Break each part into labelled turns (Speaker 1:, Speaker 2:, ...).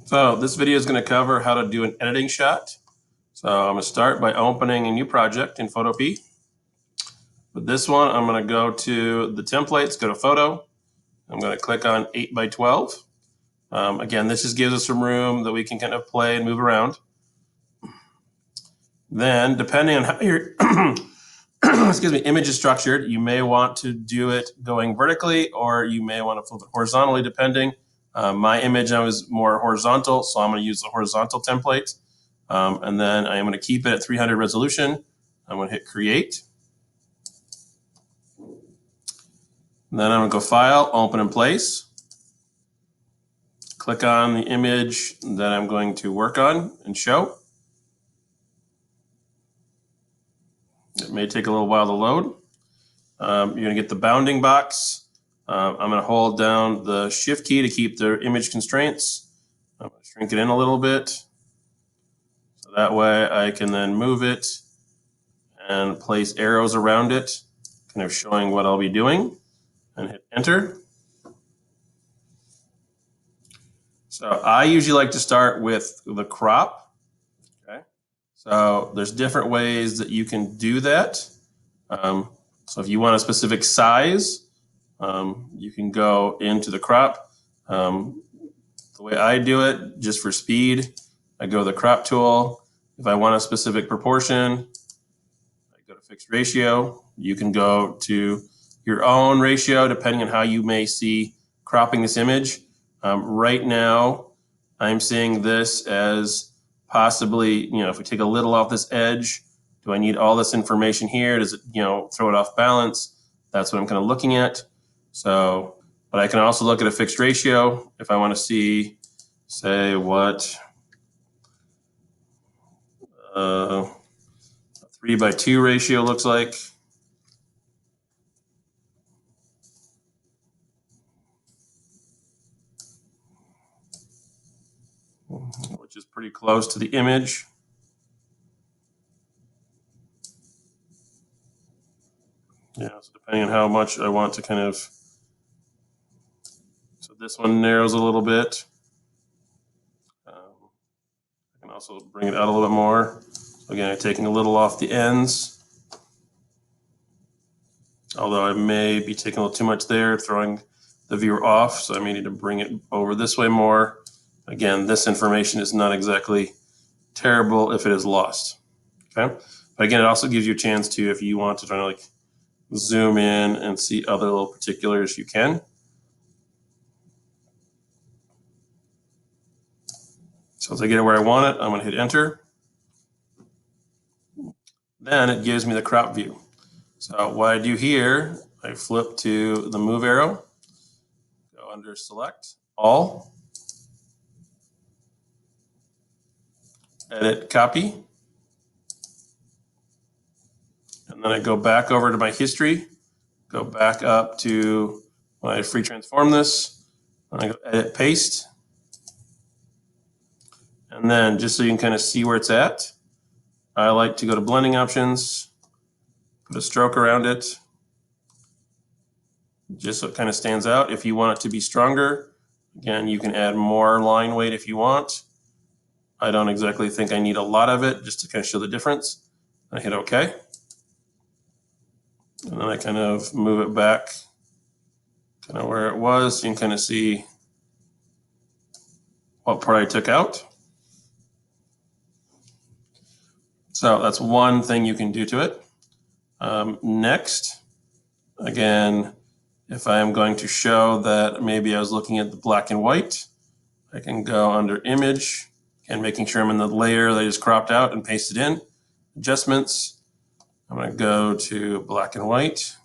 Speaker 1: So this video is going to cover how to do an editing shot. So I'm going to start by opening a new project in Photopea. With this one, I'm going to go to the templates, go to Photo. I'm going to click on 8x12. Again, this just gives us some room that we can kind of play and move around. Then, depending on how your image is structured, you may want to do it going vertically, or you may want to flip it horizontally, depending. My image was more horizontal, so I'm going to use the horizontal template. And then I am going to keep it at 300 resolution. I'm going to hit Create. And then I'm going to go File, Open in Place. Click on the image that I'm going to work on and show. It may take a little while to load. You're going to get the bounding box. I'm going to hold down the Shift key to keep the image constraints. I'm going to shrink it in a little bit. So that way I can then move it and place arrows around it, kind of showing what I'll be doing, and hit Enter. So I usually like to start with the crop. Okay. So there's different ways that you can do that. So if you want a specific size, you can go into the crop. The way I do it, just for speed, I go to the crop tool. If I want a specific proportion, I go to fixed ratio. You can go to your own ratio depending on how you may see cropping this image. Right now, I'm seeing this as possibly, if we take a little off this edge, do I need all this information here? Does it, throw it off balance? That's what I'm kind of looking at. So, but I can also look at a fixed ratio if I want to see, say, what a 3:2 ratio looks like. Which is pretty close to the image. Yeah, so depending on how much I want to kind of, so this one narrows a little bit. I can also bring it out a little bit more. Again, I'm taking a little off the ends. Although I may be taking a little too much there, throwing the viewer off, so I may need to bring it over this way more. Again, this information is not exactly terrible if it is lost. Okay, but again, it also gives you a chance to, if you want to try to like zoom in and see other little particulars, you can. So as I get it where I want it, I'm going to hit Enter. Then it gives me the crop view. So what I do here, I flip to the move arrow, go under Select, All, Edit Copy, and then I go back over to my history, go back up to when I free transform this, and I go Edit Paste, and then just so you can kind of see where it's at, I like to go to Blending Options, put a stroke around it, just so it kind of stands out. If you want it to be stronger, again, you can add more line weight if you want. I don't exactly think I need a lot of it, just to kind of show the difference. I hit OK. And then I kind of move it back kind of where it was. You can kind of see what part I took out. So that's one thing you can do to it. Next, again, if I am going to show that maybe I was looking at the black and white, I can go under Image and making sure I'm in the layer that I just cropped out and pasted in. Adjustments, I'm going to go to black and white.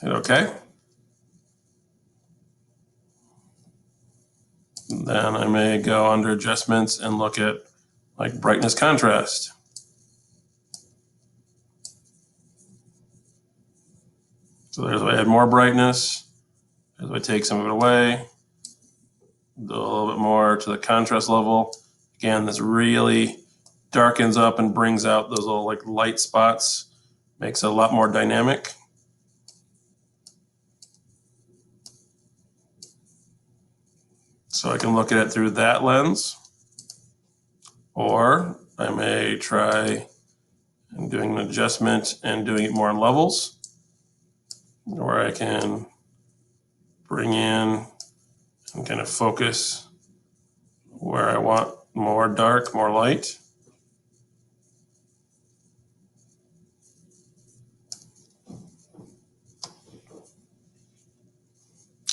Speaker 1: Hit OK. Then I may go under Adjustments and look at like brightness contrast. So there's where I add more brightness. As I take some of it away, do a little bit more to the contrast level. Again, this really darkens up and brings out those little like light spots, makes it a lot more dynamic. So I can look at it through that lens, or I may try and doing an adjustment and doing it more in levels, where I can bring in and kind of focus where I want more dark, more light.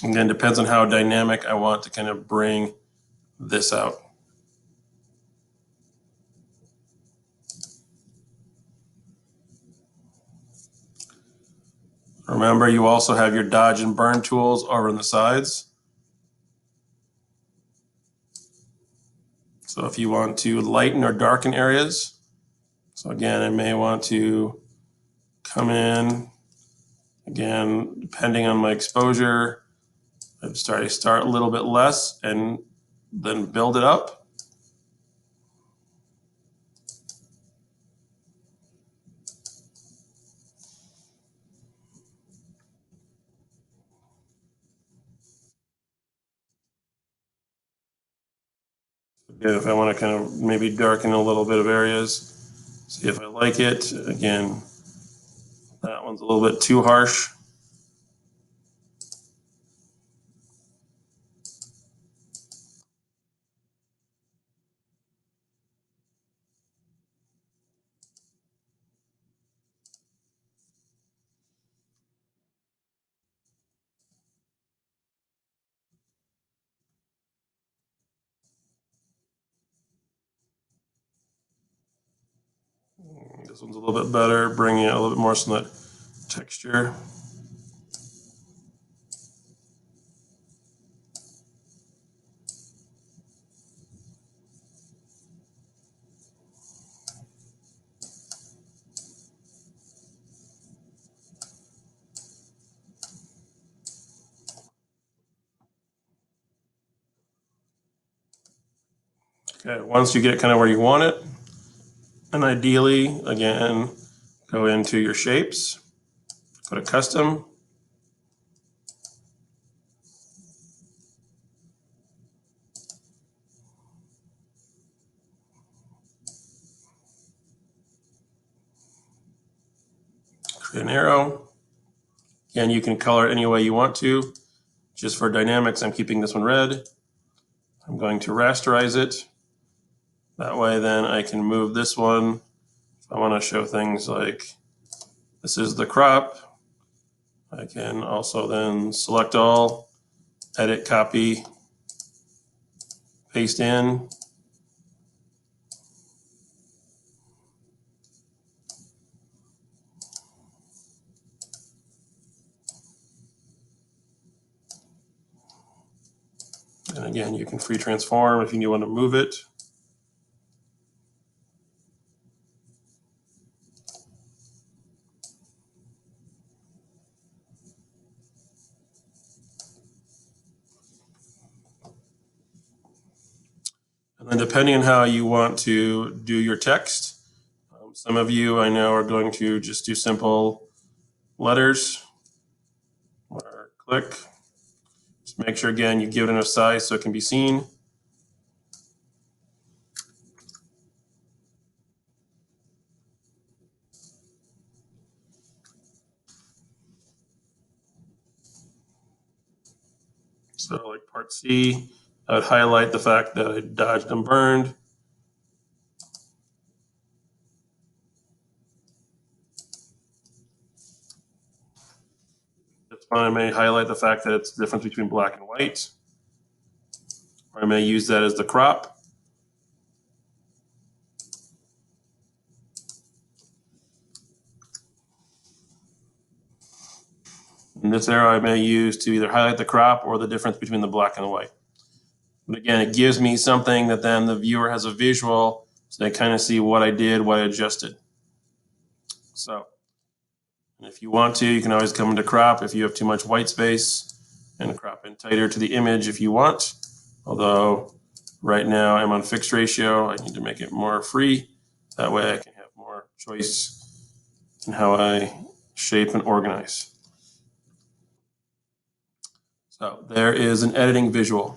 Speaker 1: Again, depends on how dynamic I want to kind of bring this out. Remember, you also have your dodge and burn tools over on the sides. So if you want to lighten or darken areas, so again, I may want to come in, again, depending on my exposure, I'd start a little bit less and then build it up. Again, if I want to kind of maybe darken a little bit of areas, see if I like it. Again, that one's a little bit too harsh. This one's a little bit better, bringing it a little bit more some of that texture. Okay, once you get it kind of where you want it, and ideally, again, go into your shapes, go to custom, create an arrow. Again, you can color it any way you want to. Just for dynamics, I'm keeping this one red. I'm going to rasterize it. That way then I can move this one. If I want to show things like this is the crop, I can also then select all, edit, copy, paste in. And again, you can free transform if you want to move it. And then depending on how you want to do your text, some of you I know are going to just do simple letters or click. Just make sure, again, you give it enough size so it can be seen. So like part C, I would highlight the fact that I dodged and burned. This one I may highlight the fact that it's the difference between black and white. Or I may use that as the crop. And this arrow I may use to either highlight the crop or the difference between the black and the white. But again, it gives me something that then the viewer has a visual, so they kind of see what I did, what I adjusted. So, and if you want to, you can always come into crop if you have too much white space, and crop in tighter to the image if you want. Although right now I'm on fixed ratio, I need to make it more free. That way I can have more choice in how I shape and organize. So there is an editing visual.